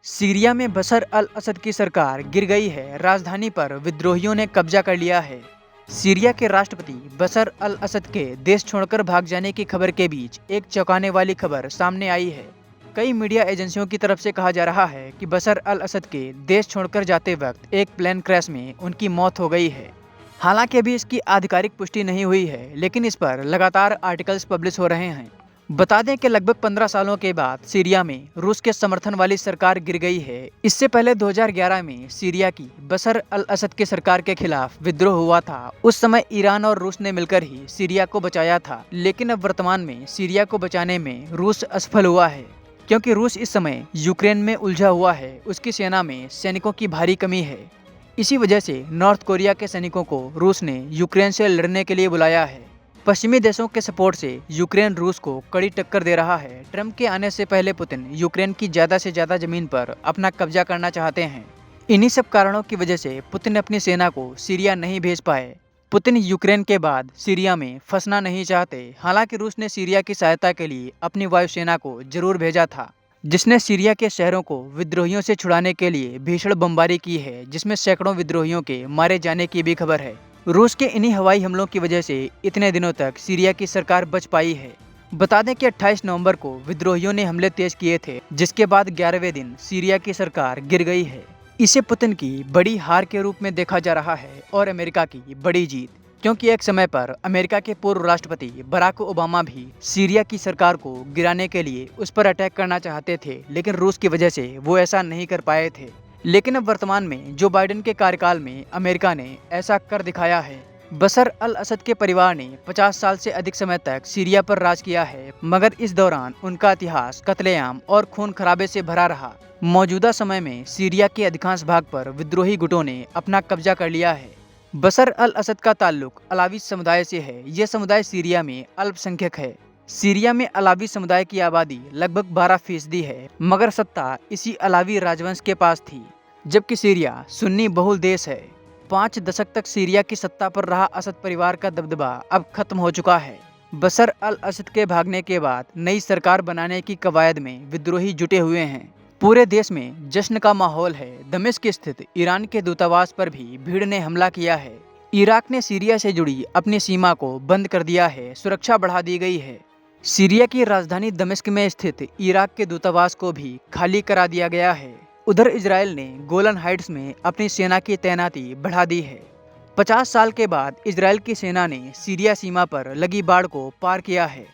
Syria में बशर अल असद की सरकार गिर गई है। राजधानी पर विद्रोहियों ने कब्जा कर लिया है। सीरिया के राष्ट्रपति बशर अल असद के देश छोड़कर भाग जाने की खबर के बीच एक चौंकाने वाली खबर सामने आई है। कई मीडिया एजेंसियों की तरफ से कहा जा रहा है कि बशर अल असद के देश छोड़कर जाते वक्त एक प्लेन क्रैश में उनकी मौत हो गई है। हालांकि अभी इसकी आधिकारिक पुष्टि नहीं हुई है, लेकिन इस पर लगातार आर्टिकल्स पब्लिश हो रहे हैं। बता दें कि लगभग 15 सालों के बाद सीरिया में रूस के समर्थन वाली सरकार गिर गई है। इससे पहले 2011 में सीरिया की बशर अल असद की सरकार के खिलाफ विद्रोह हुआ था। उस समय ईरान और रूस ने मिलकर ही सीरिया को बचाया था, लेकिन अब वर्तमान में सीरिया को बचाने में रूस असफल हुआ है, क्योंकि रूस इस समय यूक्रेन में उलझा हुआ है। उसकी सेना में सैनिकों की भारी कमी है। इसी वजह से नॉर्थ कोरिया के सैनिकों को रूस ने यूक्रेन से लड़ने के लिए बुलाया है। पश्चिमी देशों के सपोर्ट से यूक्रेन रूस को कड़ी टक्कर दे रहा है। ट्रंप के आने से पहले पुतिन यूक्रेन की ज़्यादा से ज़्यादा जमीन पर अपना कब्जा करना चाहते हैं। इन्हीं सब कारणों की वजह से पुतिन अपनी सेना को सीरिया नहीं भेज पाए। पुतिन यूक्रेन के बाद सीरिया में फंसना नहीं चाहते। हालांकि रूस ने सीरिया की सहायता के लिए अपनी वायुसेना को जरूर भेजा था, जिसने सीरिया के शहरों को विद्रोहियों से छुड़ाने के लिए भीषण बमबारी की है, जिसमें सैकड़ों विद्रोहियों के मारे जाने की भी खबर है। रूस के इन्हीं हवाई हमलों की वजह से इतने दिनों तक सीरिया की सरकार बच पाई है। बता दें कि 28 नवंबर को विद्रोहियों ने हमले तेज किए थे, जिसके बाद 11वें दिन सीरिया की सरकार गिर गई है। इसे पुतिन की बड़ी हार के रूप में देखा जा रहा है और अमेरिका की बड़ी जीत, क्योंकि एक समय पर अमेरिका के पूर्व राष्ट्रपति बराक ओबामा भी सीरिया की सरकार को गिराने के लिए उस पर अटैक करना चाहते थे, लेकिन रूस की वजह से वो ऐसा नहीं कर पाए थे। लेकिन अब वर्तमान में जो बाइडेन के कार्यकाल में अमेरिका ने ऐसा कर दिखाया है। बशर अल असद के परिवार ने 50 साल से अधिक समय तक सीरिया पर राज किया है, मगर इस दौरान उनका इतिहास कत्लेआम और खून खराबे से भरा रहा। मौजूदा समय में सीरिया के अधिकांश भाग पर विद्रोही गुटों ने अपना कब्जा कर लिया है। बशर अल असद का ताल्लुक अलावी समुदाय से है। यह समुदाय सीरिया में अल्पसंख्यक है। सीरिया में अलावी समुदाय की आबादी लगभग 12% है, मगर सत्ता इसी अलावी राजवंश के पास थी, जबकि सीरिया सुन्नी बहुल देश है। 5 दशक तक सीरिया की सत्ता पर रहा असद परिवार का दबदबा अब खत्म हो चुका है। बशर अल असद के भागने के बाद नई सरकार बनाने की कवायद में विद्रोही जुटे हुए हैं। पूरे देश में जश्न का माहौल है। दमिश्क स्थित ईरान के दूतावास पर भी भीड़ ने हमला किया है। इराक ने सीरिया से जुड़ी अपनी सीमा को बंद कर दिया है। सुरक्षा बढ़ा दी गई है। सीरिया की राजधानी दमिश्क में स्थित इराक के दूतावास को भी खाली करा दिया गया है। उधर इजराइल ने गोलन हाइट्स में अपनी सेना की तैनाती बढ़ा दी है। 50 साल के बाद इजराइल की सेना ने सीरिया सीमा पर लगी बाढ़ को पार किया है।